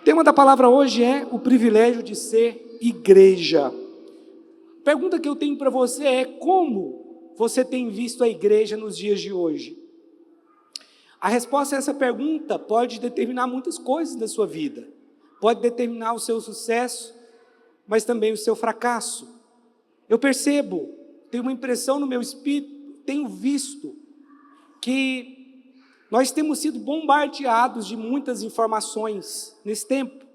tema da palavra hoje é o privilégio de ser igreja. A pergunta que eu tenho para você é: como você tem visto a igreja nos dias de hoje? A resposta a essa pergunta pode determinar muitas coisas da sua vida. Pode determinar o seu sucesso, mas também o seu fracasso. Eu percebo, tenho uma impressão no meu espírito, tenho visto que nós temos sido bombardeados de muitas informações nesse tempo,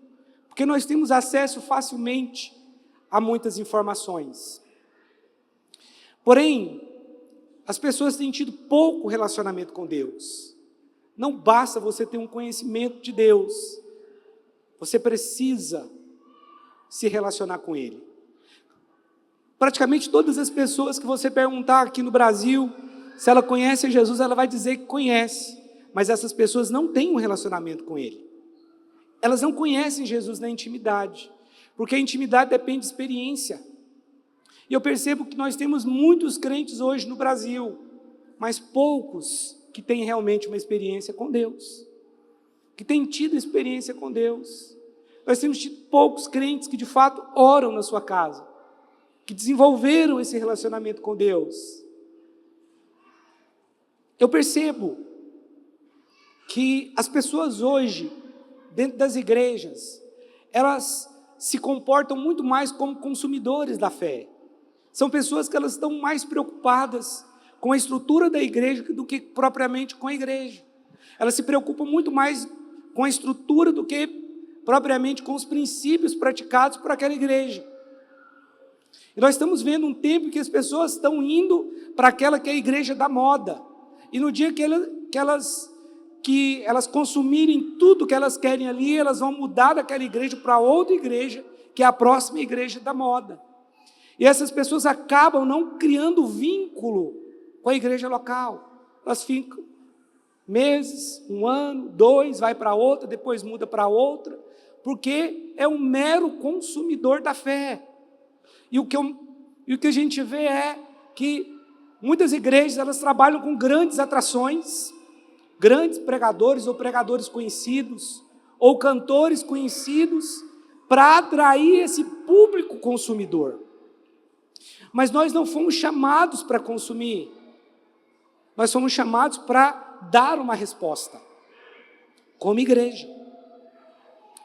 porque nós temos acesso facilmente a muitas informações. Porém, as pessoas têm tido pouco relacionamento com Deus. Não basta você ter um conhecimento de Deus, você precisa se relacionar com Ele. Praticamente todas as pessoas que você perguntar aqui no Brasil, se ela conhece Jesus, ela vai dizer que conhece, mas essas pessoas não têm um relacionamento com Ele. Elas não conhecem Jesus na intimidade, porque a intimidade depende de experiência. E eu percebo que nós temos muitos crentes hoje no Brasil, mas poucos que têm realmente uma experiência com Deus, que têm tido experiência com Deus. Nós temos tido poucos crentes que de fato oram na sua casa, que desenvolveram esse relacionamento com Deus. Eu percebo que as pessoas hoje, dentro das igrejas, elas se comportam muito mais como consumidores da fé. São pessoas que elas estão mais preocupadas com a estrutura da igreja do que propriamente com a igreja. Elas se preocupam muito mais com a estrutura do que propriamente com os princípios praticados por aquela igreja. E nós estamos vendo um tempo que as pessoas estão indo para aquela que é a igreja da moda. E no dia que elas consumirem tudo que elas querem ali, elas vão mudar daquela igreja para outra igreja, que é a próxima igreja da moda. E essas pessoas acabam não criando vínculo com a igreja local. Elas ficam meses, 1 ano, 2, vai para outra, depois muda para outra, porque é um mero consumidor da fé. E o que a gente vê é que muitas igrejas, elas trabalham com grandes atrações, grandes pregadores ou pregadores conhecidos, ou cantores conhecidos, para atrair esse público consumidor. Mas nós não fomos chamados para consumir, nós fomos chamados para dar uma resposta, como igreja.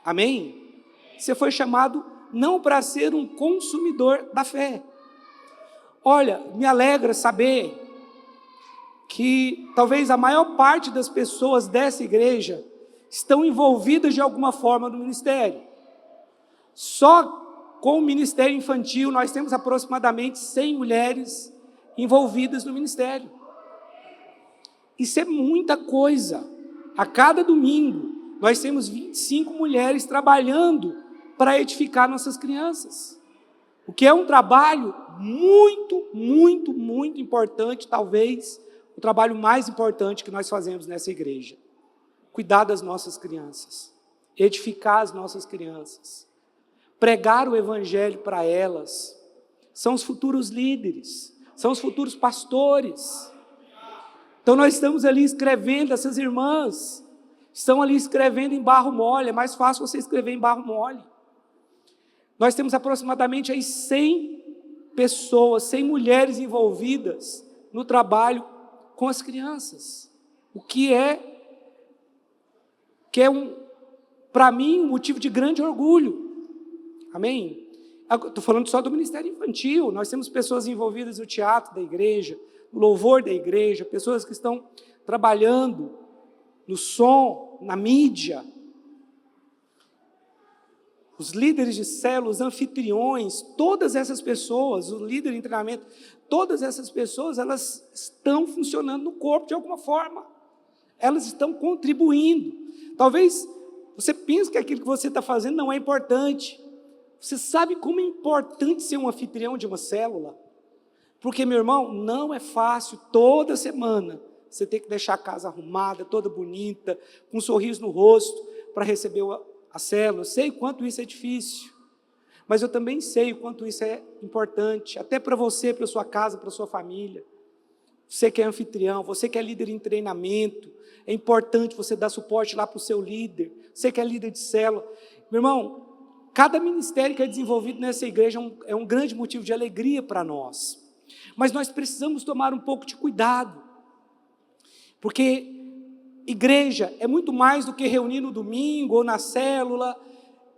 Amém? Você foi chamado não para ser um consumidor da fé. Olha, me alegra saber que talvez a maior parte das pessoas dessa igreja estão envolvidas de alguma forma no ministério. Só com o ministério infantil nós temos aproximadamente 100 mulheres envolvidas no ministério. Isso é muita coisa. A cada domingo nós temos 25 mulheres trabalhando para edificar nossas crianças. O que é um trabalho muito, muito, muito importante, talvez o trabalho mais importante que nós fazemos nessa igreja. Cuidar das nossas crianças, edificar as nossas crianças, pregar o evangelho para elas. São os futuros líderes, são os futuros pastores. Então nós estamos ali escrevendo, essas irmãs estão ali escrevendo em barro mole. É mais fácil você escrever em barro mole. Nós temos aproximadamente aí 100 pessoas, 100 mulheres envolvidas no trabalho com as crianças. O que é para mim, um motivo de grande orgulho. Amém? Estou falando só do ministério infantil. Nós temos pessoas envolvidas no teatro da igreja, no louvor da igreja, pessoas que estão trabalhando no som, na mídia. Os líderes de célula, os anfitriões, todas essas pessoas, o líder em treinamento, todas essas pessoas, elas estão funcionando no corpo de alguma forma. Elas estão contribuindo. Talvez você pense que aquilo que você está fazendo não é importante. Você sabe como é importante ser um anfitrião de uma célula? Porque, meu irmão, não é fácil toda semana você ter que deixar a casa arrumada, toda bonita, com um sorriso no rosto, para receber a célula. Eu sei o quanto isso é difícil, mas eu também sei o quanto isso é importante, até para você, para a sua casa, para a sua família. Você que é anfitrião, você que é líder em treinamento, é importante você dar suporte lá para o seu líder, você que é líder de célula. Meu irmão, cada ministério que é desenvolvido nessa igreja é um grande motivo de alegria para nós. Mas nós precisamos tomar um pouco de cuidado, porque igreja é muito mais do que reunir no domingo ou na célula,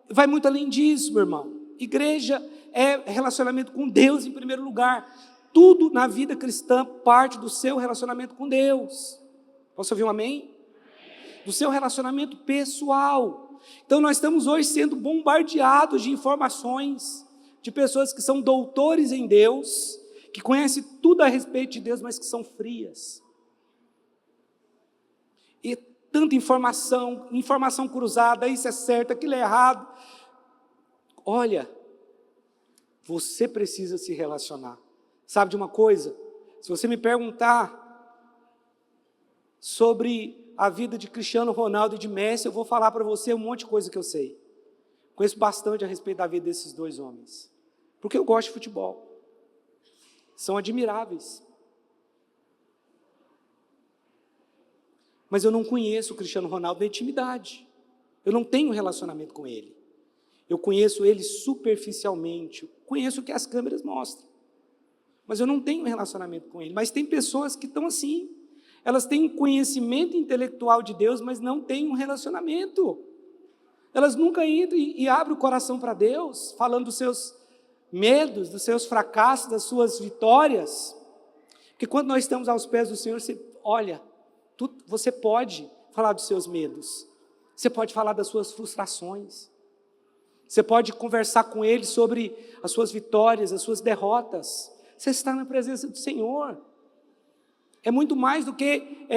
vai muito além disso, meu irmão. Igreja é relacionamento com Deus em primeiro lugar. Tudo na vida cristã parte do seu relacionamento com Deus. Posso ouvir um amém? Do seu relacionamento pessoal. Então nós estamos hoje sendo bombardeados de informações, de pessoas que são doutores em Deus, que conhecem tudo a respeito de Deus, mas que são frias. E tanta informação cruzada, isso é certo, aquilo é errado. Olha, você precisa se relacionar. Sabe de uma coisa? Se você me perguntar sobre a vida de Cristiano Ronaldo e de Messi, eu vou falar para você um monte de coisa que eu sei. Conheço bastante a respeito da vida desses dois homens, porque eu gosto de futebol. São admiráveis. Mas eu não conheço o Cristiano Ronaldo na intimidade. Eu não tenho relacionamento com ele. Eu conheço ele superficialmente. Conheço o que as câmeras mostram. Mas eu não tenho relacionamento com ele. Mas tem pessoas que estão assim. Elas têm um conhecimento intelectual de Deus, mas não têm um relacionamento. Elas nunca entram e abrem o coração para Deus, falando dos seus medos, dos seus fracassos, das suas vitórias. Porque quando nós estamos aos pés do Senhor, você pode falar dos seus medos, você pode falar das suas frustrações, você pode conversar com Ele sobre as suas vitórias, as suas derrotas. Você está na presença do Senhor. É muito mais do que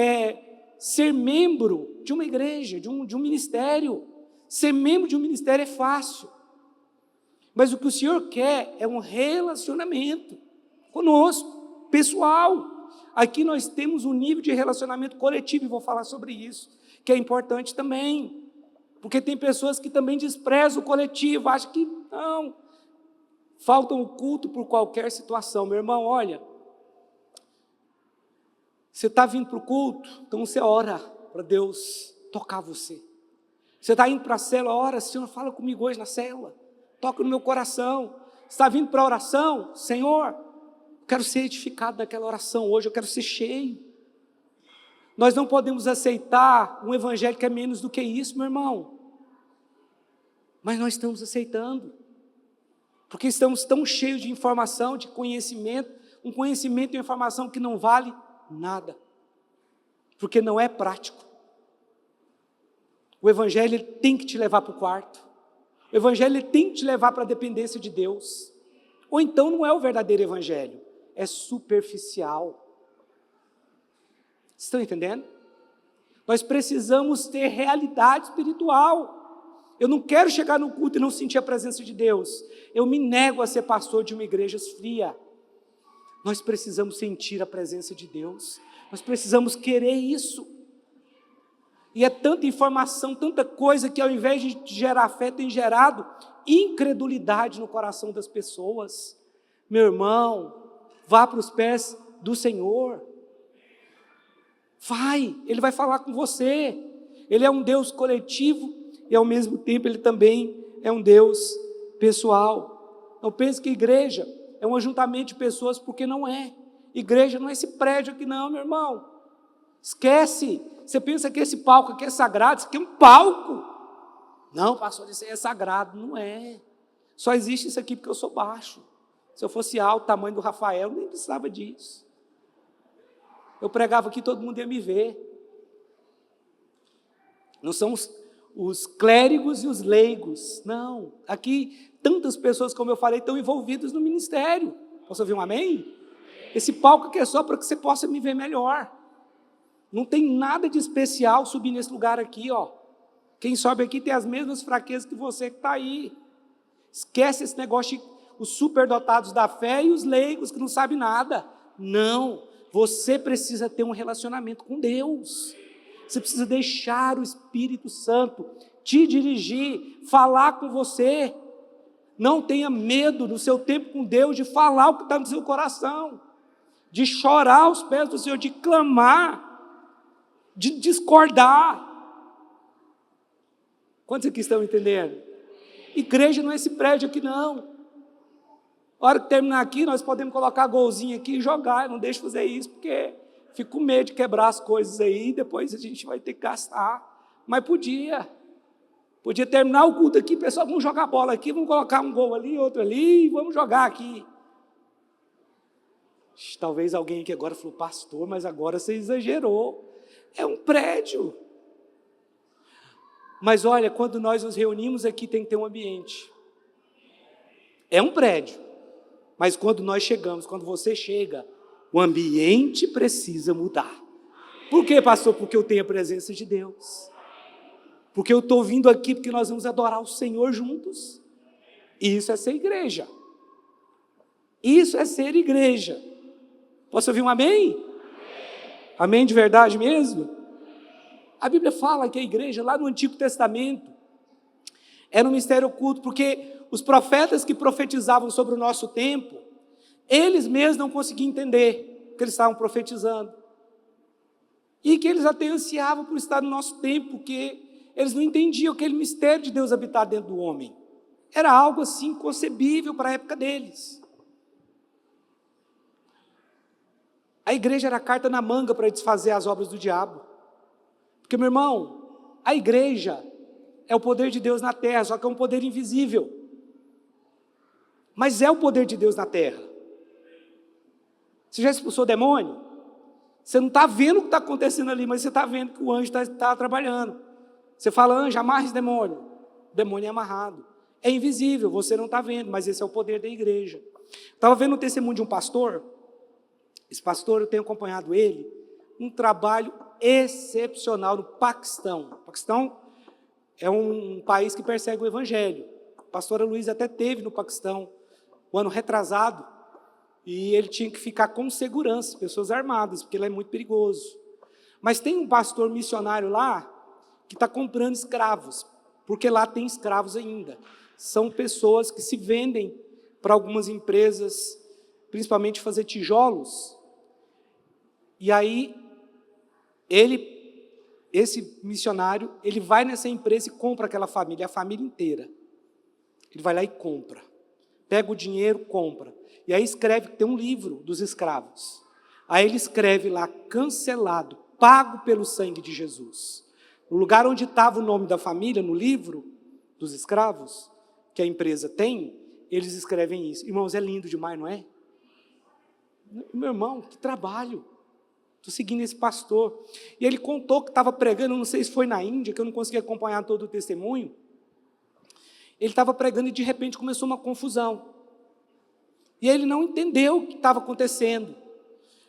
ser membro de uma igreja, de um ministério. Ser membro de um ministério é fácil, mas o que o Senhor quer é um relacionamento conosco, pessoal. Aqui nós temos um nível de relacionamento coletivo, e vou falar sobre isso, que é importante também, porque tem pessoas que também desprezam o coletivo, acham que não, faltam o culto por qualquer situação. Meu irmão, olha, você está vindo para o culto, então você ora para Deus tocar você. Você está indo para a célula, ora, Senhor, fala comigo hoje na célula, toca no meu coração. Você está vindo para a oração, Senhor, eu quero ser edificado daquela oração hoje, eu quero ser cheio. Nós não podemos aceitar um evangelho que é menos do que isso, meu irmão. Mas nós estamos aceitando, porque estamos tão cheios de informação, de conhecimento, um conhecimento e uma informação que não vale nada, porque não é prático. O evangelho ele tem que te levar para o quarto, o evangelho ele tem que te levar para a dependência de Deus, ou então não é o verdadeiro evangelho, é superficial. Estão entendendo? Nós precisamos ter realidade espiritual. Eu não quero chegar no culto e não sentir a presença de Deus. Eu me nego a ser pastor de uma igreja fria. Nós precisamos sentir a presença de Deus. Nós precisamos querer isso. E é tanta informação, tanta coisa, que ao invés de gerar fé, tem gerado incredulidade no coração das pessoas. Meu irmão, vá para os pés do Senhor. Vai, Ele vai falar com você. Ele é um Deus coletivo e ao mesmo tempo Ele também é um Deus pessoal. Não pense que igreja é um ajuntamento de pessoas, porque não é. Igreja não é esse prédio aqui não, meu irmão. Esquece. Você pensa que esse palco aqui é sagrado? Isso aqui é um palco. Não, pastor, isso aí é sagrado. Não é. Só existe isso aqui porque eu sou baixo. Se eu fosse alto, tamanho do Rafael, nem precisava disso. Eu pregava aqui, todo mundo ia me ver. Não são os clérigos e os leigos. Não. Aqui, tantas pessoas, como eu falei, estão envolvidas no ministério. Posso ouvir um amém? Esse palco aqui é só para que você possa me ver melhor. Não tem nada de especial subir nesse lugar aqui, ó. Quem sobe aqui tem as mesmas fraquezas que você que está aí. Esquece esse negócio de os superdotados da fé e os leigos que não sabem nada. Não. Você precisa ter um relacionamento com Deus. Você precisa deixar o Espírito Santo te dirigir, falar com você. Não tenha medo no seu tempo com Deus de falar o que está no seu coração, de chorar aos pés do Senhor, de clamar, de discordar. Quantos aqui estão entendendo? Igreja não é esse prédio aqui, não. A hora que terminar aqui, nós podemos colocar golzinho aqui e jogar. Eu não deixo fazer isso, porque fico com medo de quebrar as coisas aí, depois a gente vai ter que gastar. Mas podia terminar o culto aqui, pessoal, vamos jogar bola aqui, vamos colocar um gol ali, outro ali, vamos jogar aqui. Talvez alguém aqui agora falou, pastor, mas agora você exagerou. É um prédio. Mas olha, quando nós nos reunimos aqui, tem que ter um ambiente. É um prédio. Mas quando nós chegamos, quando você chega, o ambiente precisa mudar. Por quê, pastor? Porque eu tenho a presença de Deus. Porque eu estou vindo aqui porque nós vamos adorar o Senhor juntos. E isso é ser igreja. Isso é ser igreja. Posso ouvir um amém? Amém de verdade mesmo? A Bíblia fala que a igreja, lá no Antigo Testamento, era um mistério oculto, porque os profetas que profetizavam sobre o nosso tempo, eles mesmos não conseguiam entender o que eles estavam profetizando. E que eles até ansiavam por estar no nosso tempo, porque eles não entendiam aquele mistério de Deus habitar dentro do homem. Era algo assim inconcebível para a época deles. A igreja era a carta na manga para desfazer as obras do diabo. Porque, meu irmão, a igreja é o poder de Deus na terra, só que é um poder invisível. Mas é o poder de Deus na terra. Você já expulsou demônio? Você não está vendo o que está acontecendo ali, mas você está vendo que o anjo está trabalhando. Você fala, anjo, amarra esse demônio. O demônio é amarrado. É invisível, você não está vendo, mas esse é o poder da igreja. Estava vendo o testemunho de um pastor. Esse pastor, eu tenho acompanhado ele, um trabalho excepcional no Paquistão. O Paquistão é um país que persegue o evangelho. A pastora Luísa até teve no Paquistão, o ano retrasado, e ele tinha que ficar com segurança, pessoas armadas, porque ele é muito perigoso. Mas tem um pastor missionário lá, que está comprando escravos, porque lá tem escravos ainda. São pessoas que se vendem para algumas empresas, principalmente fazer tijolos. E aí, esse missionário, ele vai nessa empresa e compra aquela família, a família inteira. Ele vai lá e compra. Pega o dinheiro, compra. E aí escreve, tem um livro dos escravos. Aí ele escreve lá, cancelado, pago pelo sangue de Jesus. No lugar onde estava o nome da família, no livro dos escravos, que a empresa tem, eles escrevem isso. Irmãos, é lindo demais, não é? Meu irmão, que trabalho. Estou seguindo esse pastor. E ele contou que estava pregando, não sei se foi na Índia, que eu não consegui acompanhar todo o testemunho. Ele estava pregando e de repente começou uma confusão. E ele não entendeu o que estava acontecendo.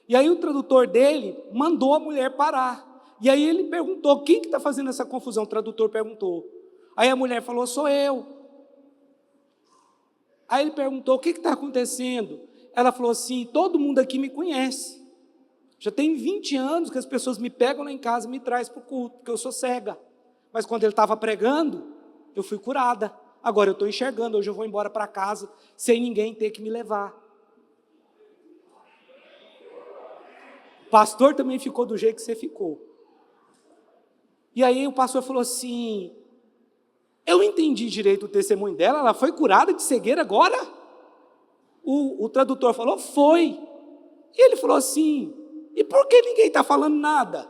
E aí o tradutor dele mandou a mulher parar. E aí ele perguntou, quem que está fazendo essa confusão? O tradutor perguntou. Aí a mulher falou, sou eu. Aí ele perguntou, o que está acontecendo? Ela falou assim, todo mundo aqui me conhece. Já tem 20 anos que as pessoas me pegam lá em casa e me trazem para o culto, porque eu sou cega. Mas quando ele estava pregando, eu fui curada. Agora eu estou enxergando, hoje eu vou embora para casa, sem ninguém ter que me levar. O pastor também ficou do jeito que você ficou. E aí o pastor falou assim, eu entendi direito o testemunho dela, ela foi curada de cegueira agora? O tradutor falou, foi. E ele falou assim, e por que ninguém está falando nada?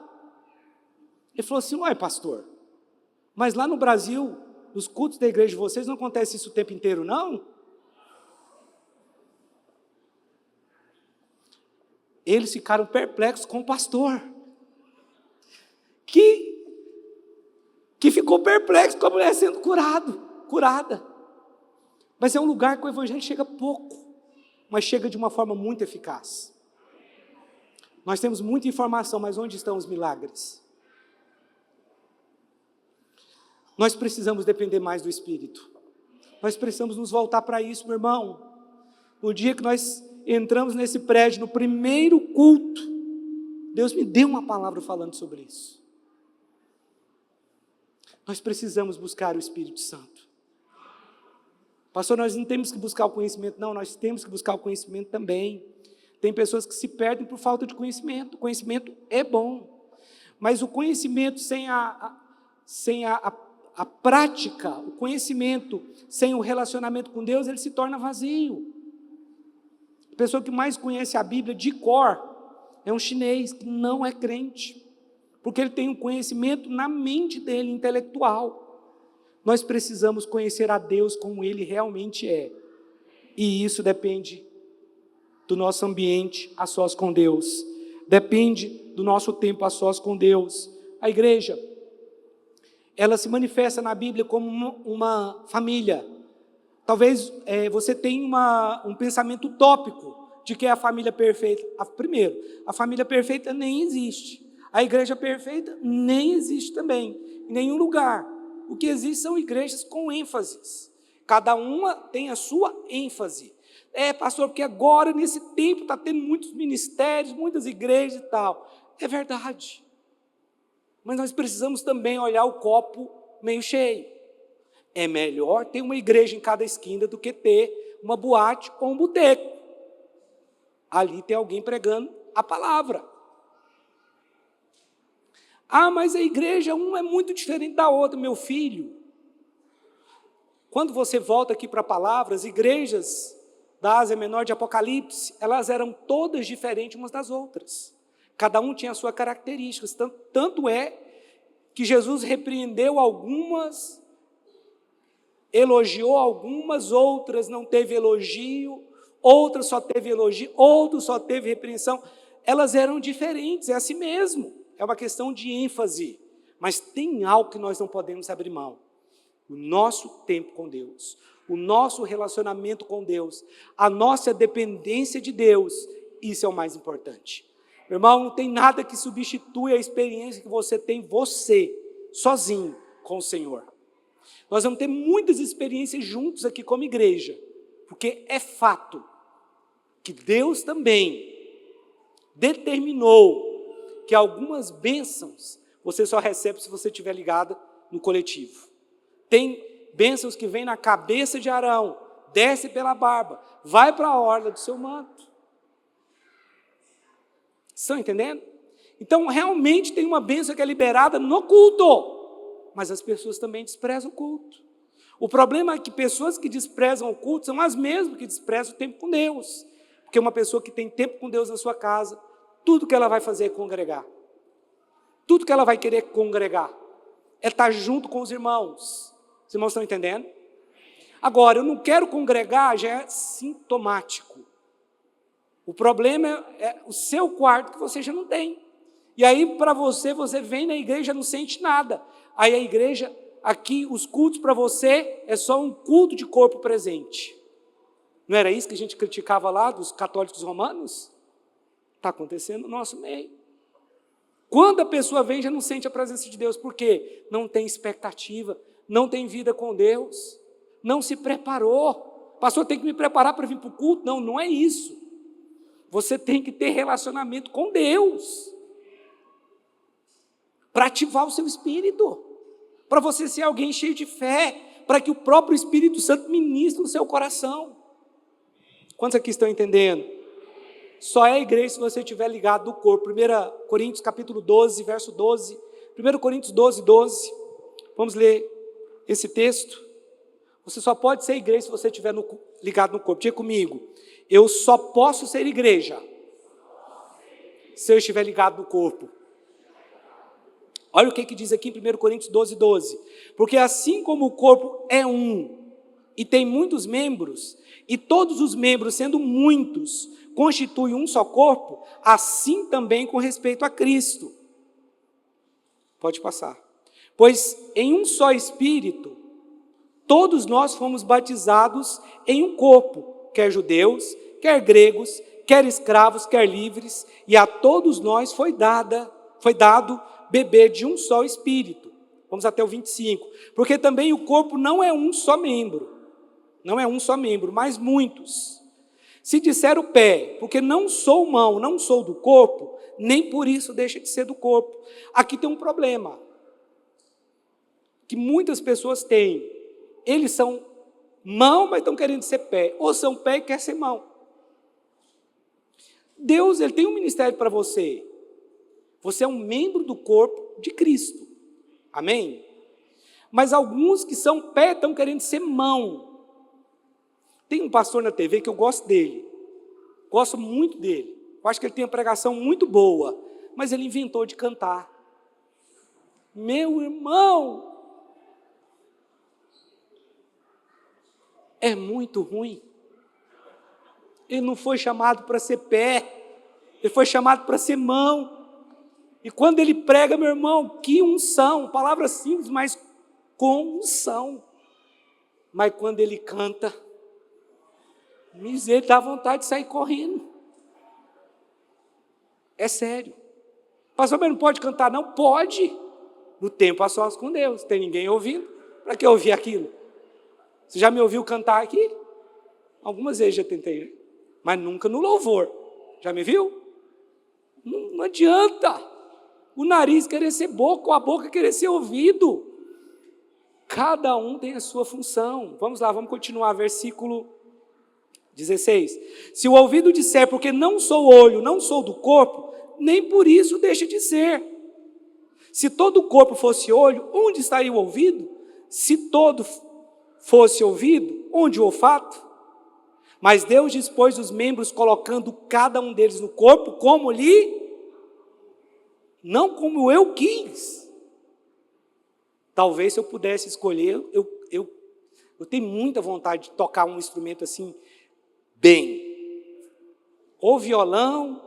Ele falou assim, ué pastor, mas lá no Brasil, nos cultos da igreja de vocês, não acontece isso o tempo inteiro, não? Eles ficaram perplexos com o pastor, que ficou perplexo com a mulher sendo curada. Mas é um lugar que o evangelho chega pouco, mas chega de uma forma muito eficaz. Nós temos muita informação, mas onde estão os milagres? Nós precisamos depender mais do Espírito. Nós precisamos nos voltar para isso, meu irmão. No dia que nós entramos nesse prédio, no primeiro culto, Deus me deu uma palavra falando sobre isso. Nós precisamos buscar o Espírito Santo. Pastor, nós não temos que buscar o conhecimento, não, nós temos que buscar o conhecimento também. Tem pessoas que se perdem por falta de conhecimento. O conhecimento é bom, mas o conhecimento sem a a prática, o conhecimento, sem o relacionamento com Deus, ele se torna vazio. A pessoa que mais conhece a Bíblia de cor é um chinês que não é crente, porque ele tem um conhecimento na mente dele, intelectual. Nós precisamos conhecer a Deus como Ele realmente é, e isso depende do nosso ambiente a sós com Deus, depende do nosso tempo a sós com Deus. A igreja, ela se manifesta na Bíblia como uma família. Talvez você tenha um pensamento utópico de que é a família perfeita. Primeiro, a família perfeita nem existe. A igreja perfeita nem existe também, em nenhum lugar. O que existe são igrejas com ênfases. Cada uma tem a sua ênfase. Pastor, porque agora, nesse tempo, está tendo muitos ministérios, muitas igrejas e tal. É verdade. Mas nós precisamos também olhar o copo meio cheio. É melhor ter uma igreja em cada esquina do que ter uma boate ou um boteco. Ali tem alguém pregando a palavra. Mas a igreja, uma é muito diferente da outra, meu filho. Quando você volta aqui para a palavra, as igrejas da Ásia Menor de Apocalipse, elas eram todas diferentes umas das outras. Cada um tinha a sua característica. Tanto é que Jesus repreendeu algumas, elogiou algumas, outras não teve elogio, outras só teve elogio, outras só teve repreensão. Elas eram diferentes, é assim mesmo. É uma questão de ênfase. Mas tem algo que nós não podemos abrir mão. O nosso tempo com Deus, o nosso relacionamento com Deus, a nossa dependência de Deus, isso é o mais importante. Meu irmão, não tem nada que substitui a experiência que você tem, você, sozinho, com o Senhor. Nós vamos ter muitas experiências juntos aqui como igreja, porque é fato que Deus também determinou que algumas bênçãos você só recebe se você estiver ligado no coletivo. Tem bênçãos que vêm na cabeça de Arão, desce pela barba, vai para a orla do seu manto. Estão entendendo? Então, realmente tem uma bênção que é liberada no culto, mas as pessoas também desprezam o culto. O problema é que pessoas que desprezam o culto são as mesmas que desprezam o tempo com Deus. Porque uma pessoa que tem tempo com Deus na sua casa, tudo que ela vai fazer é congregar. Tudo que ela vai querer congregar é estar junto com os irmãos. Os irmãos estão entendendo? Agora, eu não quero congregar, já é sintomático. O problema é o seu quarto que você já não tem. E aí, para você vem na igreja e não sente nada. Aí a igreja, aqui, os cultos para você é só um culto de corpo presente. Não era isso que a gente criticava lá dos católicos romanos? Está acontecendo no nosso meio. Quando a pessoa vem, já não sente a presença de Deus. Por quê? Não tem expectativa, não tem vida com Deus, não se preparou. Pastor, tem que me preparar para vir para o culto? Não, não é isso. Você tem que ter relacionamento com Deus, para ativar o seu espírito, para você ser alguém cheio de fé, para que o próprio Espírito Santo ministre no seu coração. Quantos aqui estão entendendo? Só é igreja se você estiver ligado no corpo. 1 Coríntios capítulo 12, verso 12. 1 Coríntios 12, 12. Vamos ler esse texto. Você só pode ser igreja se você estiver ligado no corpo. Diga comigo. Eu só posso ser igreja se eu estiver ligado no corpo. Olha o que diz aqui em 1 Coríntios 12, 12. Porque assim como o corpo é um e tem muitos membros, e todos os membros, sendo muitos, constituem um só corpo, assim também com respeito a Cristo. Pode passar. Pois em um só Espírito, todos nós fomos batizados em um corpo, quer judeus, quer gregos, quer escravos, quer livres, e a todos nós foi dado beber de um só Espírito. Vamos até o 25. Porque também o corpo não é um só membro, mas muitos. Se disser o pé, porque não sou mão, não sou do corpo, nem por isso deixa de ser do corpo. Aqui tem um problema, que muitas pessoas têm. Eles são mão, mas estão querendo ser pé. Ou são pé e quer ser mão. Deus, Ele tem um ministério para você. Você é um membro do corpo de Cristo. Amém? Mas alguns que são pé estão querendo ser mão. Tem um pastor na TV que eu gosto dele. Gosto muito dele. Eu acho que ele tem uma pregação muito boa. Mas ele inventou de cantar. Meu irmão, é muito ruim. Ele não foi chamado para ser pé, ele foi chamado para ser mão. E quando ele prega, meu irmão, que unção, palavra simples, mas com unção. Mas quando ele canta, miséria, dá vontade de sair correndo. É sério. Pastor, mas não pode cantar? Não pode. No tempo a sós com Deus, tem ninguém ouvindo. Para que ouvir aquilo? Você já me ouviu cantar aqui? Algumas vezes já tentei, mas nunca no louvor. Já me viu? Não adianta. O nariz querer ser boca, ou a boca querer ser ouvido. Cada um tem a sua função. Vamos lá, vamos continuar, versículo 16. Se o ouvido disser, porque não sou olho, não sou do corpo, nem por isso deixa de ser. Se todo o corpo fosse olho, onde estaria o ouvido? Se todo fosse ouvido, onde o olfato? Mas Deus dispôs os membros, colocando cada um deles no corpo, como lhe, não como eu quis. Talvez se eu pudesse escolher, eu tenho muita vontade de tocar um instrumento assim, bem. Ou violão,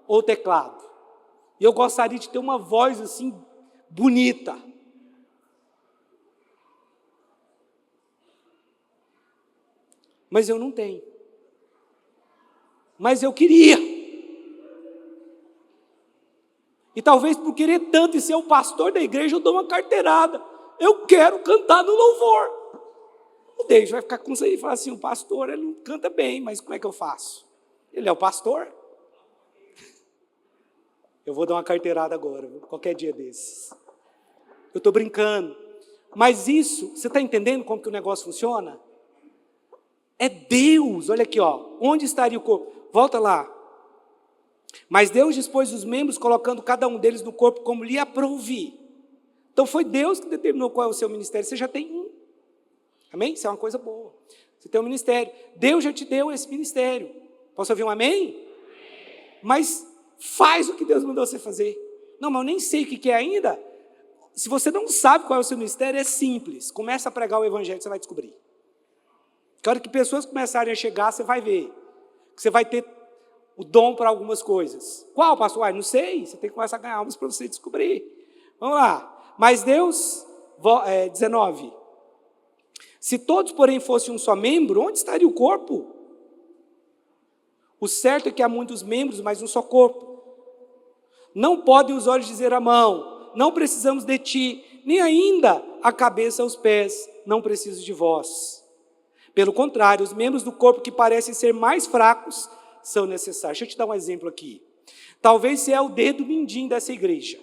ou teclado. E eu gostaria de ter uma voz assim, bonita. Mas eu não tenho. Mas eu queria. E talvez por querer tanto e ser o pastor da igreja, eu dou uma carteirada. Eu quero cantar no louvor. O Deus vai ficar com isso aí e falar assim, o pastor, ele não canta bem, mas como é que eu faço? Ele é o pastor? Eu vou dar uma carteirada agora, qualquer dia desses. Eu estou brincando. Mas isso, você está entendendo como que o negócio funciona? É Deus, olha aqui, ó. Onde estaria o corpo? Volta lá. Mas Deus dispôs os membros, colocando cada um deles no corpo como lhe aprouve. Então foi Deus que determinou qual é o seu ministério. Você já tem um. Amém? Isso é uma coisa boa. Você tem um ministério. Deus já te deu esse ministério. Posso ouvir um amém? Mas faz o que Deus mandou você fazer. Não, mas eu nem sei o que é ainda. Se você não sabe qual é o seu ministério, é simples. Começa a pregar o evangelho, você vai descobrir. Que hora que pessoas começarem a chegar, você vai ver. Que você vai ter o dom para algumas coisas. Qual, pastor? Não sei. Você tem que começar a ganhar almas para você descobrir. Vamos lá. Mas Deus, 19. Se todos, porém, fossem um só membro, onde estaria o corpo? O certo é que há muitos membros, mas um só corpo. Não podem os olhos dizer à mão, não precisamos de ti, nem ainda a cabeça aos pés, não preciso de vós. Pelo contrário, os membros do corpo que parecem ser mais fracos são necessários. Deixa eu te dar um exemplo aqui. Talvez você é o dedo mindinho dessa igreja.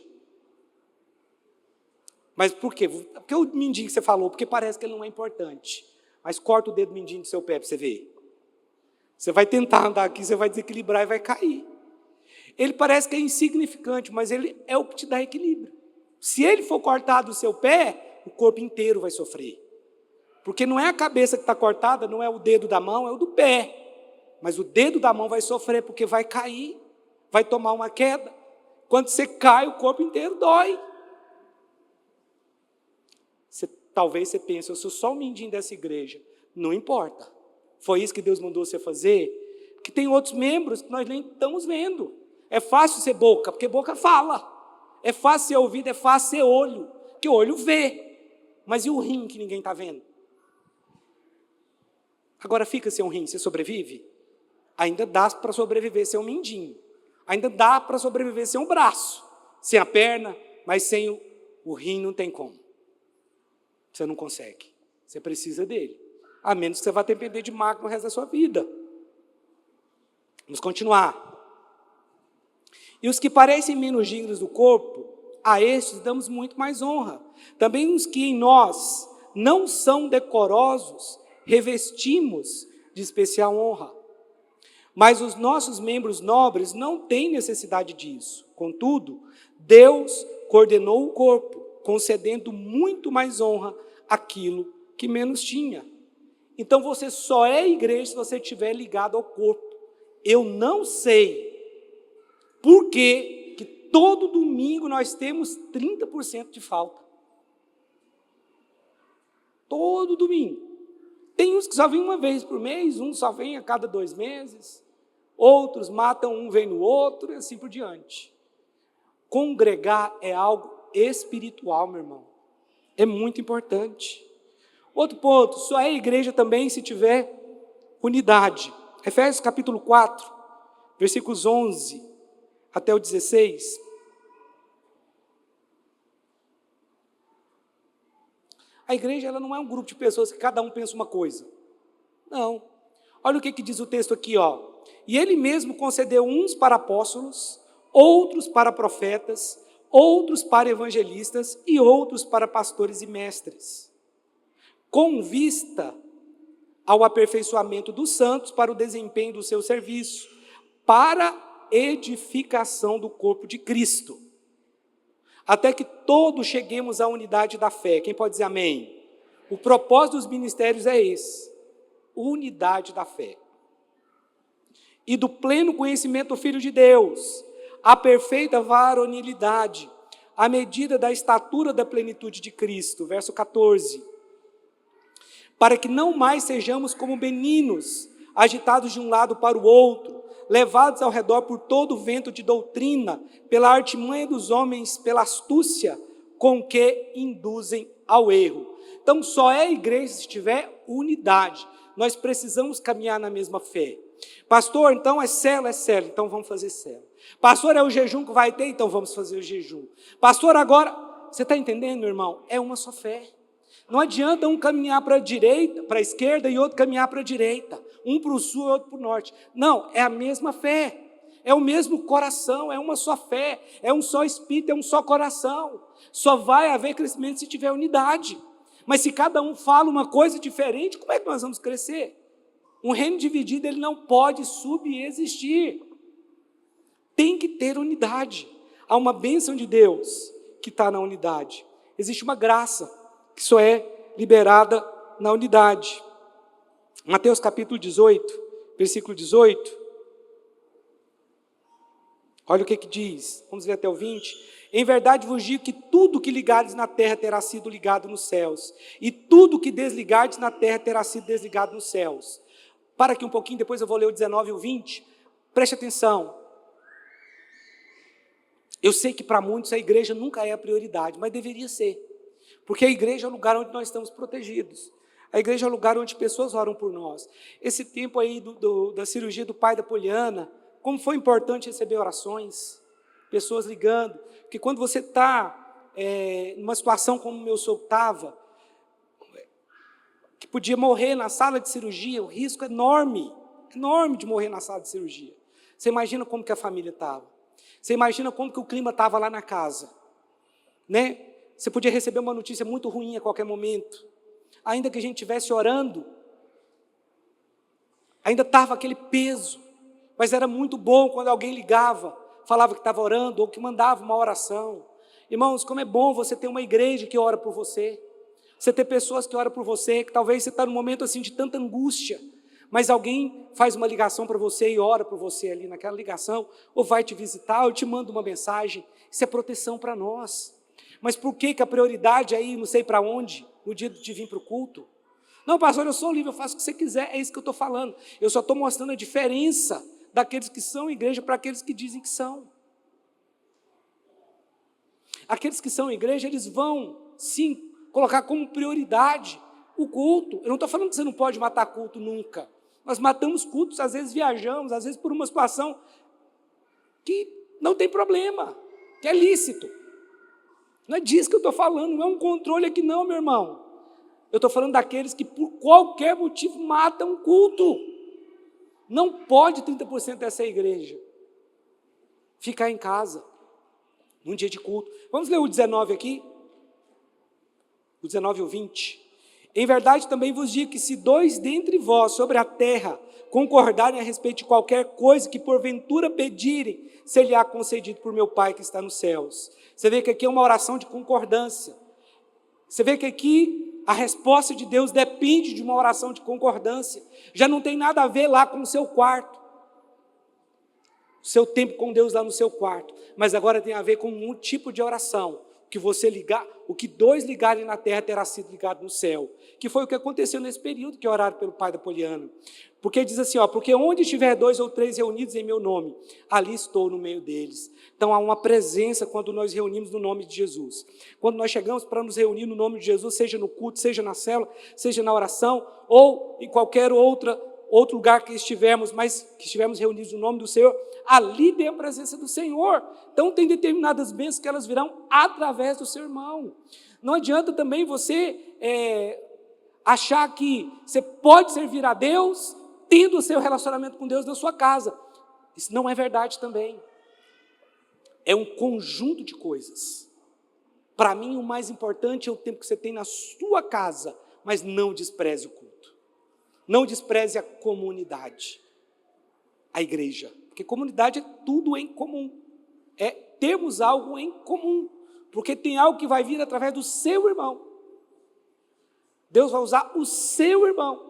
Mas por quê? Porque o mindinho que você falou, porque parece que ele não é importante. Mas corta o dedo mindinho do seu pé para você ver. Você vai tentar andar aqui, você vai desequilibrar e vai cair. Ele parece que é insignificante, mas ele é o que te dá equilíbrio. Se ele for cortado do seu pé, o corpo inteiro vai sofrer. Porque não é a cabeça que está cortada, não é o dedo da mão, é o do pé. Mas o dedo da mão vai sofrer, porque vai cair, vai tomar uma queda. Quando você cai, o corpo inteiro dói. Talvez você pense, eu sou só o mindinho dessa igreja. Não importa. Foi isso que Deus mandou você fazer? Porque tem outros membros que nós nem estamos vendo. É fácil ser boca, porque boca fala. É fácil ser ouvido, é fácil ser olho, porque o olho vê. Mas e o rim que ninguém está vendo? Agora fica sem um rim, você sobrevive? Ainda dá para sobreviver sem um mindinho. Ainda dá para sobreviver sem um braço, sem a perna, mas sem o rim não tem como. Você não consegue. Você precisa dele. A menos que você vá depender de máquina o resto da sua vida. Vamos continuar. E os que parecem menos dignos do corpo, a estes damos muito mais honra. Também os que em nós não são decorosos, revestimos de especial honra. Mas os nossos membros nobres não têm necessidade disso. Contudo, Deus coordenou o corpo, concedendo muito mais honra aquilo que menos tinha. Então você só é igreja se você estiver ligado ao corpo. Eu não sei por que todo domingo nós temos 30% de falta. Todo domingo. Tem uns que só vêm uma vez por mês, uns só vêm a cada 2 meses, outros matam um, vem no outro, e assim por diante. Congregar é algo espiritual, meu irmão. É muito importante. Outro ponto, só é igreja também se tiver unidade. Efésios capítulo 4, versículos 11 até o 16. A igreja ela não é um grupo de pessoas que cada um pensa uma coisa. Não. Olha o que diz o texto aqui, ó. E ele mesmo concedeu uns para apóstolos, outros para profetas, outros para evangelistas e outros para pastores e mestres, com vista ao aperfeiçoamento dos santos para o desempenho do seu serviço, para edificação do corpo de Cristo, até que todos cheguemos à unidade da fé. Quem pode dizer amém? O propósito dos ministérios é esse, unidade da fé. E do pleno conhecimento do Filho de Deus, a perfeita varonilidade, à medida da estatura da plenitude de Cristo. Verso 14. Para que não mais sejamos como meninos, agitados de um lado para o outro, levados ao redor por todo o vento de doutrina, pela artimanha dos homens, pela astúcia com que induzem ao erro. Então, só é igreja se tiver unidade. Nós precisamos caminhar na mesma fé. Pastor, então é célula, então vamos fazer célula. Pastor, é o jejum que vai ter, então vamos fazer o jejum. Pastor, agora, você está entendendo, irmão? É uma só fé. Não adianta um caminhar para a direita, para a esquerda, e outro caminhar para a direita. Um para o sul e outro para o norte. Não, é a mesma fé. É o mesmo coração, é uma só fé. É um só espírito, é um só coração. Só vai haver crescimento se tiver unidade. Mas se cada um fala uma coisa diferente, como é que nós vamos crescer? Um reino dividido, ele não pode subsistir. Tem que ter unidade. Há uma bênção de Deus que está na unidade. Existe uma graça que só é liberada na unidade. Mateus capítulo 18, versículo 18. Olha o que diz. Vamos ver até o 20. Em verdade vos digo que tudo que ligardes na terra terá sido ligado nos céus, e tudo que desligardes na terra terá sido desligado nos céus. Para aqui um pouquinho, depois eu vou ler o 19 e o 20. Preste atenção. Eu sei que para muitos a igreja nunca é a prioridade, mas deveria ser. Porque a igreja é o lugar onde nós estamos protegidos. A igreja é o lugar onde pessoas oram por nós. Esse tempo aí da cirurgia do pai da Poliana, como foi importante receber orações, pessoas ligando. Porque quando você está numa situação como o meu sogro estava, que podia morrer na sala de cirurgia, o risco é enorme de morrer na sala de cirurgia. Você imagina como que a família estava. Você imagina como que o clima estava lá na casa. Né? Você podia receber uma notícia muito ruim a qualquer momento. Ainda que a gente estivesse orando, ainda estava aquele peso. Mas era muito bom quando alguém ligava, falava que estava orando, ou que mandava uma oração. Irmãos, como é bom você ter uma igreja que ora por você. Você ter pessoas que oram por você, que talvez você está num momento assim de tanta angústia, mas alguém faz uma ligação para você e ora por você ali naquela ligação, ou vai te visitar, ou te manda uma mensagem. Isso é proteção para nós. Mas por que a prioridade é ir não sei para onde, no dia de vir para o culto? Não, pastor, eu sou livre, eu faço o que você quiser, é isso que eu estou falando. Eu só estou mostrando a diferença daqueles que são igreja para aqueles que dizem que são. Aqueles que são igreja, eles vão, sim, colocar como prioridade o culto. Eu não estou falando que você não pode matar culto nunca. Nós matamos cultos, às vezes viajamos, às vezes por uma situação que não tem problema, que é lícito. Não é disso que eu estou falando, não é um controle aqui não, meu irmão. Eu estou falando daqueles que por qualquer motivo matam o culto. Não pode 30% dessa igreja ficar em casa num dia de culto. Vamos ler o 19 aqui? O 19 e o 20. Em verdade também vos digo que se 2 dentre vós sobre a terra concordarem a respeito de qualquer coisa que porventura pedirem, ser-lhe-á concedido por meu Pai que está nos céus. Você vê que aqui é uma oração de concordância. Você vê que aqui a resposta de Deus depende de uma oração de concordância. Já não tem nada a ver lá com o seu quarto, o seu tempo com Deus lá no seu quarto, mas agora tem a ver com um tipo de oração. O que dois ligarem na terra terá sido ligado no céu, que foi o que aconteceu nesse período que oraram pelo pai da Poliana. Porque diz assim, porque onde estiver 2 ou 3 reunidos em meu nome, ali estou no meio deles. Então há uma presença quando nós reunimos no nome de Jesus. Quando nós chegamos para nos reunir no nome de Jesus, seja no culto, seja na célula, seja na oração, ou em qualquer outro lugar que estivermos, mas que estivermos reunidos no nome do Senhor, ali tem a presença do Senhor. Então tem determinadas bênçãos que elas virão através do seu irmão. Não adianta também você achar que você pode servir a Deus tendo o seu relacionamento com Deus na sua casa. Isso não é verdade também. É um conjunto de coisas. Para mim, o mais importante é o tempo que você tem na sua casa, mas não despreze o culto. Não despreze a comunidade, a igreja. Porque comunidade é tudo em comum. É termos algo em comum. Porque tem algo que vai vir através do seu irmão. Deus vai usar o seu irmão.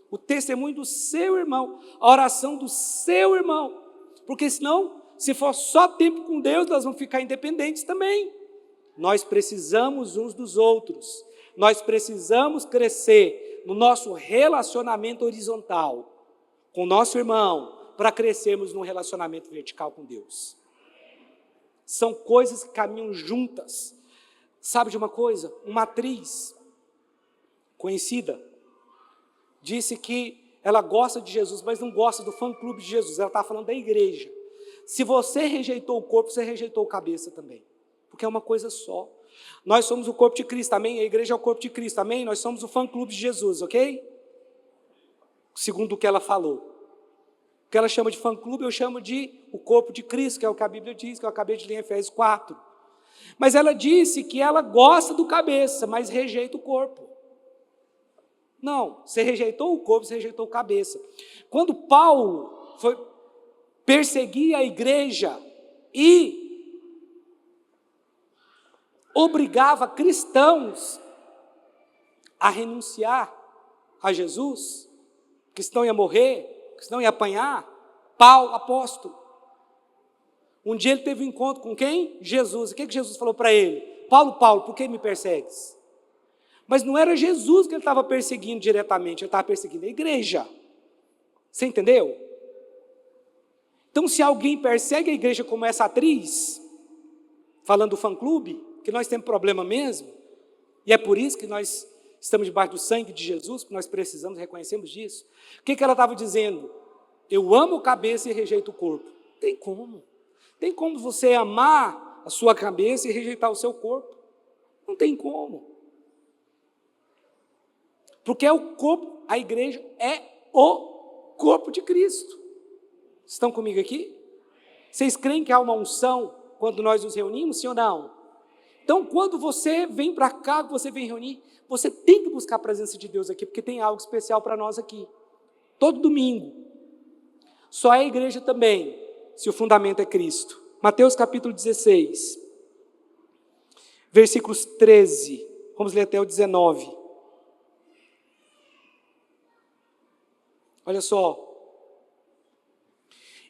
O testemunho do seu irmão. A oração do seu irmão. Porque senão, se for só tempo com Deus, nós vamos ficar independentes também. Nós precisamos uns dos outros. Nós precisamos crescer no nosso relacionamento horizontal com o nosso irmão, para crescermos num relacionamento vertical com Deus. São coisas que caminham juntas. Sabe de uma coisa? Uma atriz conhecida disse que ela gosta de Jesus, mas não gosta do fã-clube de Jesus. Ela está falando da igreja. Se você rejeitou o corpo, você rejeitou a cabeça também. Porque é uma coisa só. Nós somos o corpo de Cristo, amém? A igreja é o corpo de Cristo, amém? Nós somos o fã-clube de Jesus, ok? Segundo o que ela falou. O que ela chama de fã-clube, eu chamo de o corpo de Cristo, que é o que a Bíblia diz, que eu acabei de ler em Efésios 4. Mas ela disse que ela gosta do cabeça, mas rejeita o corpo. Não, você rejeitou o corpo, você rejeitou a cabeça. Quando Paulo foi perseguir a igreja e obrigava cristãos a renunciar a Jesus, cristão ia morrer, cristão ia apanhar, Paulo, apóstolo. Um dia ele teve um encontro com quem? Jesus. O que Jesus falou para ele? Paulo, por que me persegues? Mas não era Jesus que ele estava perseguindo diretamente, ele estava perseguindo a igreja. Você entendeu? Então, se alguém persegue a igreja como essa atriz, falando do fã-clube, que nós temos problema mesmo, e é por isso que nós estamos debaixo do sangue de Jesus, que nós precisamos, reconhecemos disso. O que ela estava dizendo? Eu amo a cabeça e rejeito o corpo. Tem como? Tem como você amar a sua cabeça e rejeitar o seu corpo? Não tem como. Porque é o corpo, a igreja é o corpo de Cristo. Estão comigo aqui? Vocês creem que há uma unção quando nós nos reunimos, sim ou não? Então, quando você vem para cá, você vem reunir, você tem que buscar a presença de Deus aqui, porque tem algo especial para nós aqui. Todo domingo. Só é igreja também, se o fundamento é Cristo. Mateus capítulo 16, versículos 13. Vamos ler até o 19. Olha só.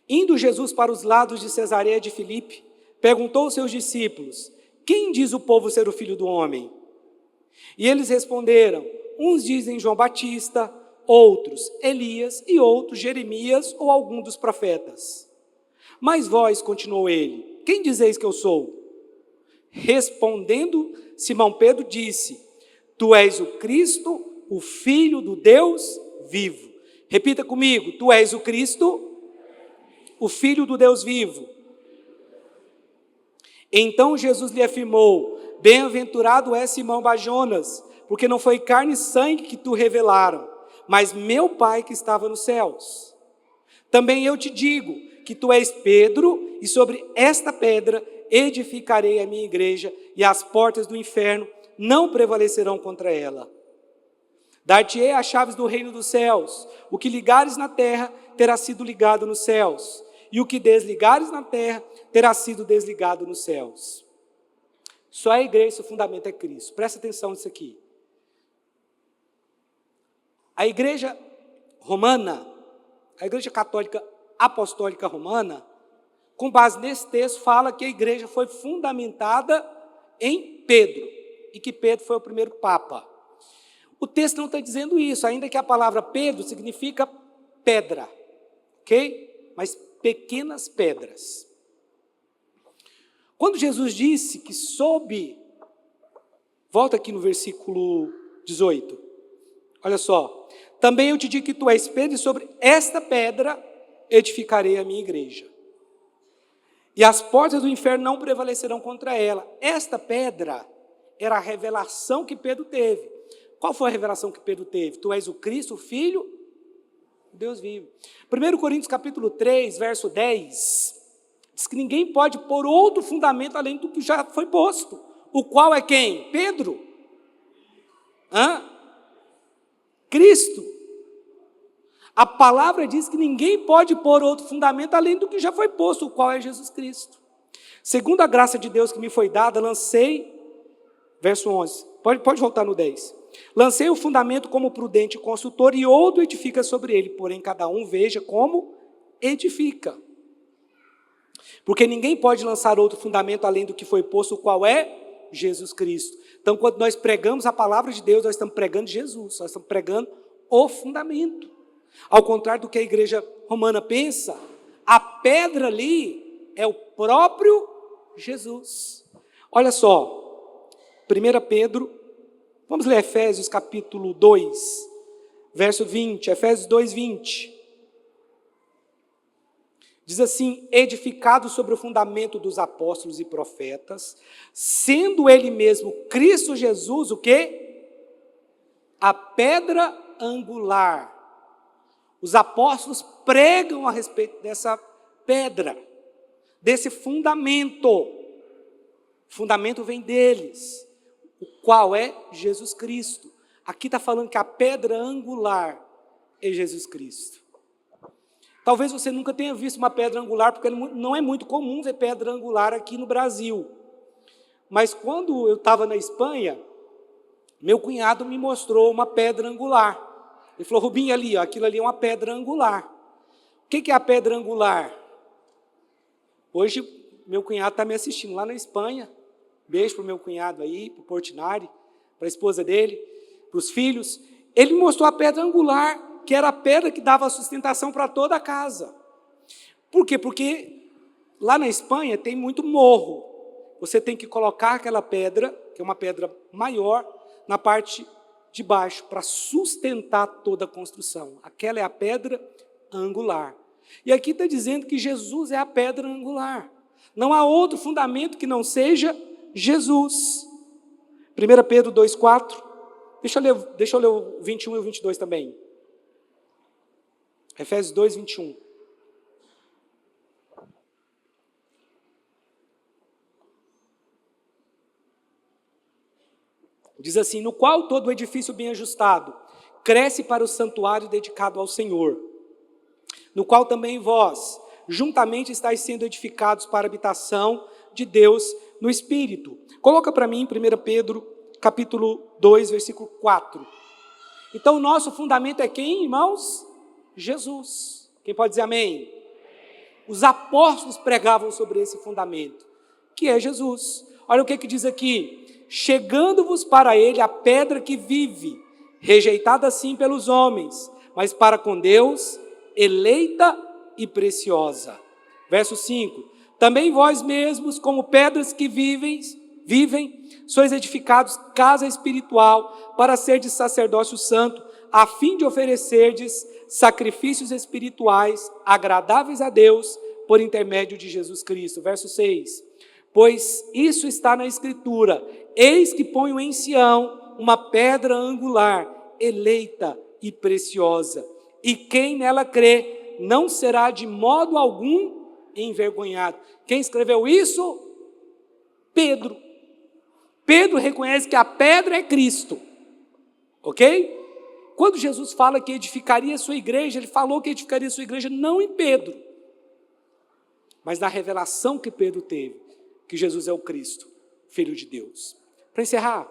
Indo Jesus para os lados de Cesareia de Filipe, perguntou aos seus discípulos: quem diz o povo ser o filho do homem? E eles responderam: uns dizem João Batista, outros Elias e outros Jeremias ou algum dos profetas. Mas vós, continuou ele, quem dizeis que eu sou? Respondendo, Simão Pedro disse: tu és o Cristo, o Filho do Deus vivo. Repita comigo: tu és o Cristo, o Filho do Deus vivo. Então Jesus lhe afirmou: bem-aventurado é Simão Bajonas, porque não foi carne e sangue que tu revelaram, mas meu Pai que estava nos céus. Também eu te digo que tu és Pedro, e sobre esta pedra edificarei a minha igreja, e as portas do inferno não prevalecerão contra ela. Dar-te-ei as chaves do reino dos céus. O que ligares na terra terá sido ligado nos céus, e o que desligares na terra terá sido desligado nos céus. Só a igreja, o fundamento é Cristo. Presta atenção nisso aqui. A igreja romana, a igreja católica apostólica romana, com base nesse texto, fala que a igreja foi fundamentada em Pedro, e que Pedro foi o primeiro papa. O texto não está dizendo isso, ainda que a palavra Pedro significa pedra, ok? Mas pequenas pedras. Quando Jesus disse que volta aqui no versículo 18, olha só, também eu te digo que tu és Pedro, e sobre esta pedra edificarei a minha igreja. E as portas do inferno não prevalecerão contra ela. Esta pedra era a revelação que Pedro teve. Qual foi a revelação que Pedro teve? Tu és o Cristo, o Filho de Deus vivo. 1 Coríntios capítulo 3, verso 10, diz que ninguém pode pôr outro fundamento além do que já foi posto. O qual é quem? Pedro. Cristo. A palavra diz que ninguém pode pôr outro fundamento além do que já foi posto, o qual é Jesus Cristo. Segundo a graça de Deus que me foi dada, lancei, verso 11, pode voltar no 10. Lancei o fundamento como prudente consultor, e outro edifica sobre ele, porém cada um veja como edifica. Porque ninguém pode lançar outro fundamento além do que foi posto, o qual é Jesus Cristo. Então, quando nós pregamos a palavra de Deus, nós estamos pregando Jesus, nós estamos pregando o fundamento. Ao contrário do que a igreja romana pensa, a pedra ali é o próprio Jesus. Olha só, 1 Pedro, vamos ler Efésios capítulo 2, verso 20, Efésios 2, 20. Diz assim: edificado sobre o fundamento dos apóstolos e profetas, sendo ele mesmo Cristo Jesus, o quê? A pedra angular. Os apóstolos pregam a respeito dessa pedra, desse fundamento. O fundamento vem deles, o qual é Jesus Cristo. Aqui está falando que a pedra angular é Jesus Cristo. Talvez você nunca tenha visto uma pedra angular, porque não é muito comum ver pedra angular aqui no Brasil. Mas quando eu estava na Espanha, meu cunhado me mostrou uma pedra angular. Ele falou: Rubinho, ali, ó, aquilo ali é uma pedra angular. O que é a pedra angular? Hoje, meu cunhado está me assistindo lá na Espanha. Beijo para o meu cunhado aí, para o Portinari, para a esposa dele, para os filhos. Ele me mostrou a pedra angular, que era a pedra que dava sustentação para toda a casa. Por quê? Porque lá na Espanha tem muito morro. Você tem que colocar aquela pedra, que é uma pedra maior, na parte de baixo, para sustentar toda a construção. Aquela é a pedra angular. E aqui está dizendo que Jesus é a pedra angular. Não há outro fundamento que não seja Jesus. 1 Pedro 2,4. Deixa eu ler o 21 e o 22 também. Efésios 2, 21. Diz assim: no qual todo o edifício bem ajustado cresce para o santuário dedicado ao Senhor, no qual também vós, juntamente, estáis sendo edificados para a habitação de Deus no Espírito. Coloca para mim 1 Pedro, capítulo 2, versículo 4. Então, o nosso fundamento é quem, irmãos? Jesus. Quem pode dizer amém? Os apóstolos pregavam sobre esse fundamento, que é Jesus. Olha o que diz aqui: chegando-vos para ele a pedra que vive, rejeitada sim pelos homens, mas para com Deus, eleita e preciosa. Verso 5, também vós mesmos, como pedras que vivem, sois edificados casa espiritual, para serdes sacerdócio santo, a fim de oferecerdes sacrifícios espirituais, agradáveis a Deus, por intermédio de Jesus Cristo. Verso 6, pois isso está na Escritura: eis que ponho em Sião uma pedra angular, eleita e preciosa, e quem nela crê não será de modo algum envergonhado. Quem escreveu isso? Pedro. Pedro reconhece que a pedra é Cristo, ok? Quando Jesus fala que edificaria a sua igreja, ele falou que edificaria a sua igreja não em Pedro, mas na revelação que Pedro teve, que Jesus é o Cristo, Filho de Deus. Para encerrar,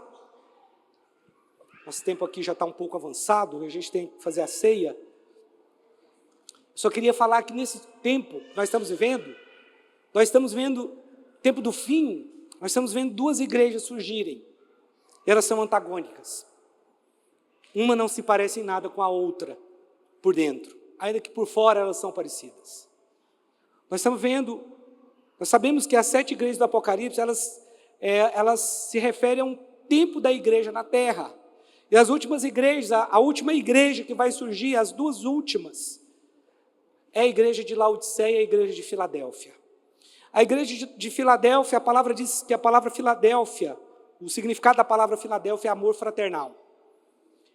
Nosso tempo aqui já está um pouco avançado, a gente tem que fazer a ceia. Só queria falar que nesse tempo que nós estamos vivendo tempo do fim, nós estamos vendo duas igrejas surgirem. Elas são antagônicas. Uma não se parece em nada com a outra por dentro, ainda que por fora elas são parecidas. Nós sabemos que as 7 igrejas do Apocalipse, elas se referem a um tempo da igreja na terra. E as últimas igrejas, a última igreja que vai surgir, as duas últimas, é a igreja de Laodiceia e a igreja de Filadélfia. A igreja de Filadélfia, a palavra diz que a palavra Filadélfia, o significado da palavra Filadélfia é amor fraternal.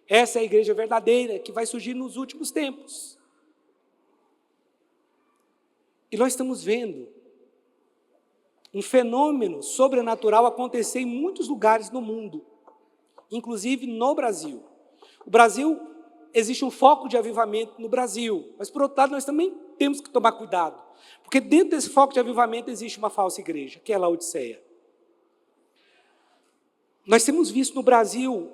Essa é a igreja verdadeira que vai surgir nos últimos tempos. E nós estamos vendo um fenômeno sobrenatural acontecer em muitos lugares no mundo, inclusive no Brasil. O Brasil, existe um foco de avivamento no Brasil, mas por outro lado nós também temos que tomar cuidado, porque dentro desse foco de avivamento existe uma falsa igreja, que é a Laodiceia. Nós temos visto no Brasil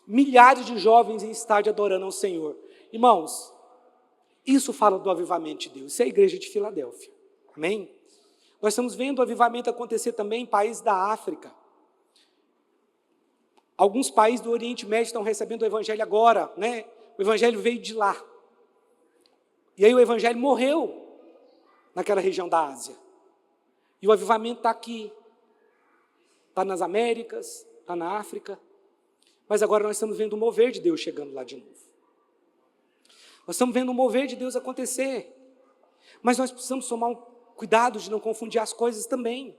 milhares de jovens em estádio adorando ao Senhor. Irmãos, isso fala do avivamento de Deus, isso é a igreja de Filadélfia, amém? Nós estamos vendo o avivamento acontecer também em países da África. Alguns países do Oriente Médio estão recebendo o Evangelho agora, né? O Evangelho veio de lá. E aí o Evangelho morreu naquela região da Ásia. E o avivamento está aqui. Está nas Américas, está na África. Mas agora nós estamos vendo o mover de Deus chegando lá de novo. Nós estamos vendo o mover de Deus acontecer. Mas nós precisamos tomar um cuidado de não confundir as coisas também.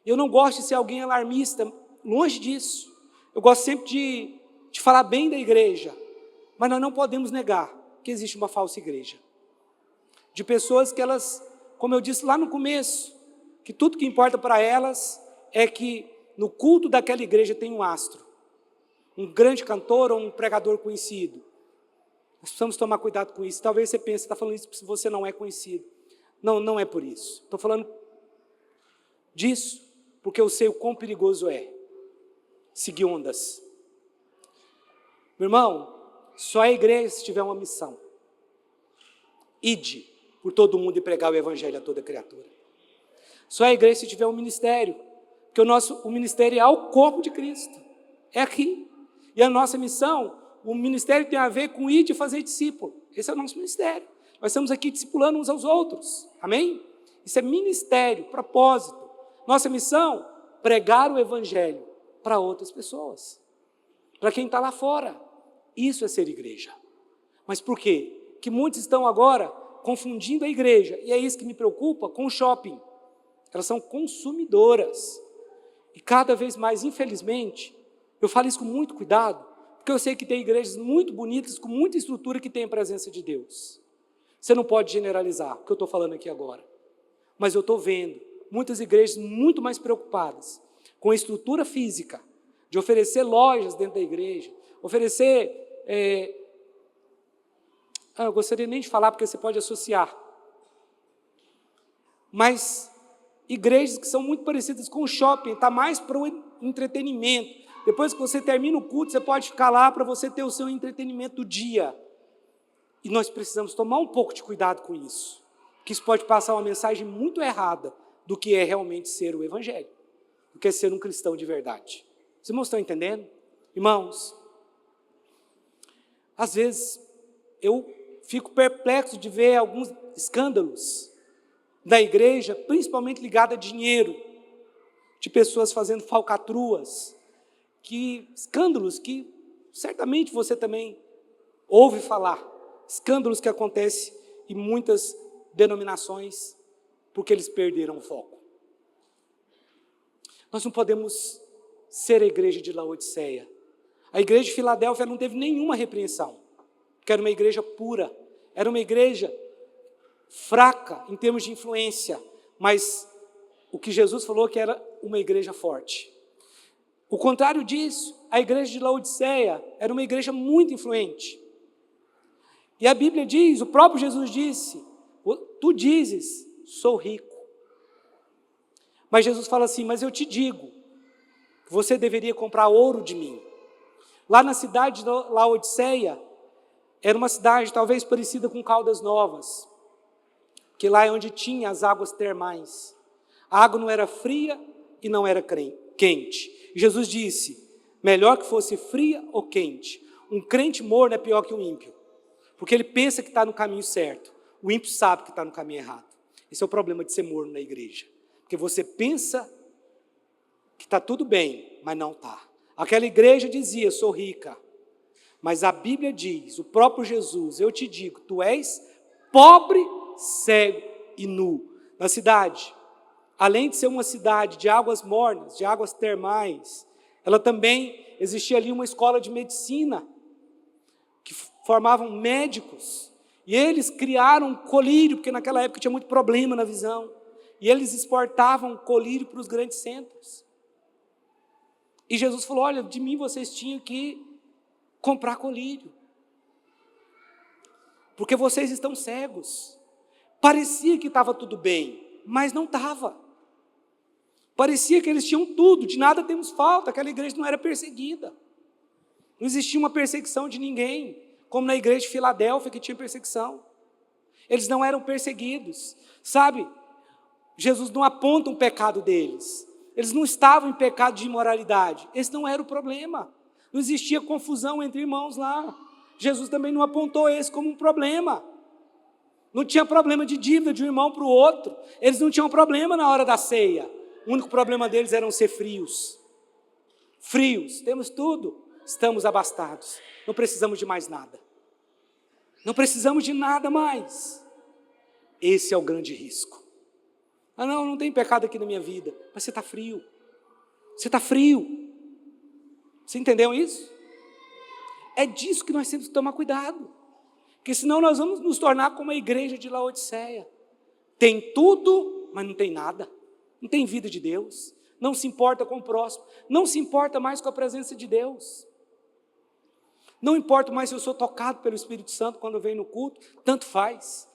Eu não gosto de ser alguém alarmista, longe disso. Eu gosto sempre de falar bem da igreja, mas nós não podemos negar que existe uma falsa igreja. De pessoas que elas, como eu disse lá no começo, que tudo que importa para elas é que no culto daquela igreja tem um astro, um grande cantor ou um pregador conhecido. Nós precisamos tomar cuidado com isso. Talvez você pense, está falando isso porque você não é conhecido. Não, não é por isso. Estou falando disso porque eu sei o quão perigoso é seguir ondas. Meu irmão, só a igreja se tiver uma missão. Ide por todo mundo e pregar o evangelho a toda criatura. Só a igreja se tiver um ministério, porque o ministério é o corpo de Cristo. É aqui. E a nossa missão, o ministério tem a ver com ir e fazer discípulo. Esse é o nosso ministério. Nós estamos aqui discipulando uns aos outros. Amém? Isso é ministério, propósito. Nossa missão, pregar o evangelho para outras pessoas. Para quem está lá fora. Isso é ser igreja. Mas por quê? Que muitos estão agora confundindo a igreja. E é isso que me preocupa com o shopping. Elas são consumidoras. E cada vez mais, infelizmente, eu falo isso com muito cuidado, porque eu sei que tem igrejas muito bonitas, com muita estrutura, que tem a presença de Deus. Você não pode generalizar o que eu estou falando aqui agora. Mas eu estou vendo muitas igrejas muito mais preocupadas com a estrutura física, de oferecer lojas dentro da igreja, oferecer... eu gostaria nem de falar, porque você pode associar. Mas igrejas que são muito parecidas com o shopping, está mais para o entretenimento. Depois que você termina o culto, você pode ficar lá para você ter o seu entretenimento do dia. E nós precisamos tomar um pouco de cuidado com isso, que isso pode passar uma mensagem muito errada do que é realmente ser o evangelho, do que é ser um cristão de verdade. Os irmãos estão entendendo? Irmãos, às vezes eu fico perplexo de ver alguns escândalos da igreja, principalmente ligado a dinheiro, de pessoas fazendo falcatruas, escândalos que certamente você também ouve falar, escândalos que acontecem em muitas denominações, porque eles perderam o foco. Nós não podemos ser a igreja de Laodiceia. A igreja de Filadélfia não teve nenhuma repreensão, porque era uma igreja pura, era uma igreja fraca em termos de influência, mas o que Jesus falou que era uma igreja forte. O contrário disso, a igreja de Laodiceia era uma igreja muito influente. E a Bíblia diz, o próprio Jesus disse, tu dizes, sou rico. Mas Jesus fala assim, mas eu te digo, que você deveria comprar ouro de mim. Lá na cidade de Laodiceia, era uma cidade talvez parecida com Caldas Novas, que lá é onde tinha as águas termais. A água não era fria e não era quente. E Jesus disse, melhor que fosse fria ou quente. Um crente morno é pior que um ímpio, porque ele pensa que está no caminho certo. O ímpio sabe que está no caminho errado. Esse é o problema de ser morno na igreja. Porque você pensa que está tudo bem, mas não está. Aquela igreja dizia, sou rica. Mas a Bíblia diz, o próprio Jesus, eu te digo, tu és pobre, cego e nu. Na cidade, além de ser uma cidade de águas mornas, de águas termais, ela também existia ali uma escola de medicina, que formavam médicos, e eles criaram colírio, porque naquela época tinha muito problema na visão, e eles exportavam colírio para os grandes centros. E Jesus falou, olha, de mim vocês tinham que comprar colírio, porque vocês estão cegos. Parecia que estava tudo bem, mas não estava. Parecia que eles tinham tudo, de nada temos falta, aquela igreja não era perseguida. Não existia uma perseguição de ninguém, como na igreja de Filadélfia que tinha perseguição. Eles não eram perseguidos, sabe? Jesus não aponta um pecado deles. Eles não estavam em pecado de imoralidade. Esse não era o problema. Não existia confusão entre irmãos lá. Jesus também não apontou esse como um problema. Não tinha problema de dívida de um irmão para o outro. Eles não tinham problema na hora da ceia. O único problema deles era ser frios. Frios, temos tudo. Estamos abastados. Não precisamos de mais nada. Não precisamos de nada mais. Esse é o grande risco. Ah, não tem pecado aqui na minha vida. Mas você está frio. Você está frio. Você entendeu isso? É disso que nós temos que tomar cuidado. Porque senão nós vamos nos tornar como a igreja de Laodiceia. Tem tudo, mas não tem nada. Não tem vida de Deus. Não se importa com o próximo. Não se importa mais com a presença de Deus. Não importa mais se eu sou tocado pelo Espírito Santo quando eu venho no culto. Tanto faz.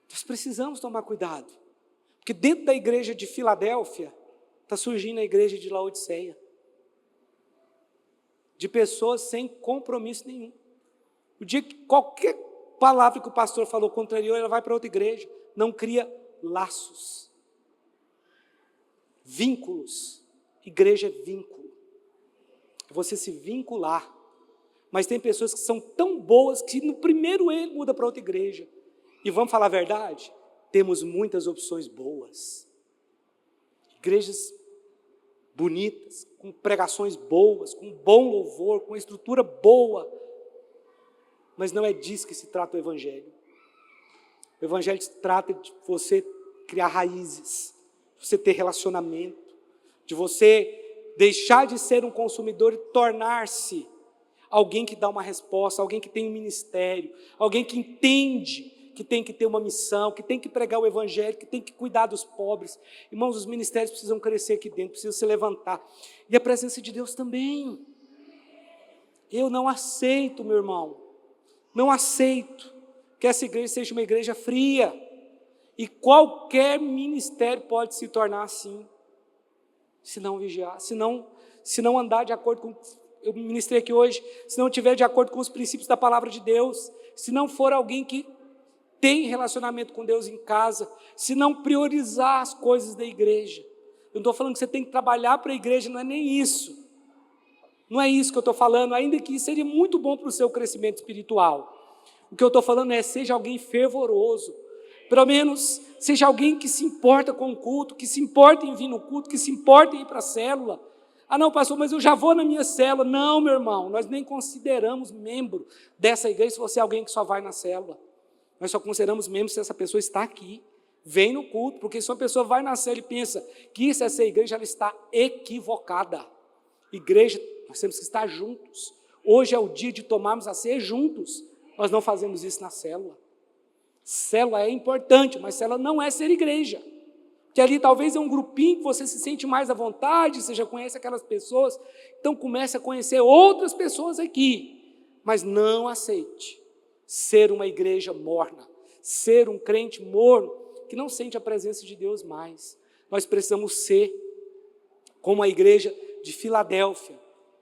Nós precisamos tomar cuidado. Porque dentro da igreja de Filadélfia, está surgindo a igreja de Laodiceia. De pessoas sem compromisso nenhum. O dia que qualquer palavra que o pastor falou contrariou, ela vai para outra igreja. Não cria laços. Vínculos. Igreja é vínculo. É você se vincular. Mas tem pessoas que são tão boas que no primeiro ele muda para outra igreja. E vamos falar a verdade? Temos muitas opções boas. Igrejas bonitas, com pregações boas, com bom louvor, com estrutura boa. Mas não é disso que se trata o Evangelho. O Evangelho se trata de você criar raízes, de você ter relacionamento, de você deixar de ser um consumidor e tornar-se alguém que dá uma resposta, alguém que tem um ministério, alguém que entende que tem que ter uma missão, que tem que pregar o Evangelho, que tem que cuidar dos pobres. Irmãos, os ministérios precisam crescer aqui dentro, precisam se levantar. E a presença de Deus também. Eu não aceito, meu irmão, não aceito que essa igreja seja uma igreja fria. E qualquer ministério pode se tornar assim, se não vigiar, se não andar de acordo com... Eu ministrei aqui hoje, se não estiver de acordo com os princípios da palavra de Deus, se não for alguém que tem relacionamento com Deus em casa, se não priorizar as coisas da igreja. Eu não estou falando que você tem que trabalhar para a igreja, não é nem isso. Não é isso que eu estou falando, ainda que isso seria muito bom para o seu crescimento espiritual. O que eu estou falando é, seja alguém fervoroso, pelo menos seja alguém que se importa com o culto, que se importa em vir no culto, que se importa em ir para a célula. Ah não, pastor, mas eu já vou na minha célula. Não, meu irmão, nós nem consideramos membro dessa igreja se você é alguém que só vai na célula. Nós só consideramos membro se essa pessoa está aqui, vem no culto, porque se uma pessoa vai na célula e pensa que isso é ser igreja, ela está equivocada. Igreja, nós temos que estar juntos. Hoje é o dia de tomarmos a ceia juntos. Nós não fazemos isso na célula. Célula é importante, mas célula não é ser igreja. Que ali talvez é um grupinho que você se sente mais à vontade, você já conhece aquelas pessoas, então comece a conhecer outras pessoas aqui, mas não aceite ser uma igreja morna, ser um crente morno, que não sente a presença de Deus mais. Nós precisamos ser como a igreja de Filadélfia,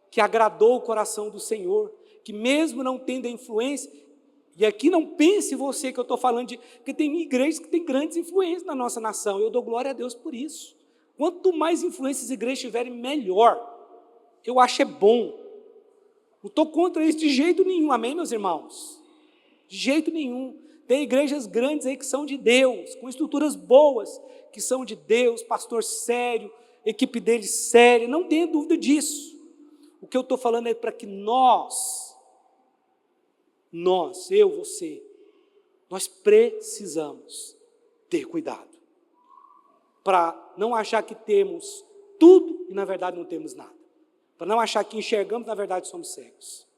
que agradou o coração do Senhor, que mesmo não tendo a influência, e aqui não pense você que eu estou falando de, porque tem igrejas que têm grandes influências na nossa nação, eu dou glória a Deus por isso. Quanto mais influências as igrejas tiverem, melhor. Eu acho é bom. Não estou contra isso de jeito nenhum, amém, meus irmãos? De jeito nenhum. Tem igrejas grandes aí que são de Deus, com estruturas boas, que são de Deus, pastor sério, equipe dele séria, não tenha dúvida disso. O que eu estou falando é para que nós, eu, você, nós precisamos ter cuidado, para não achar que temos tudo e na verdade não temos nada, para não achar que enxergamos, na verdade somos cegos.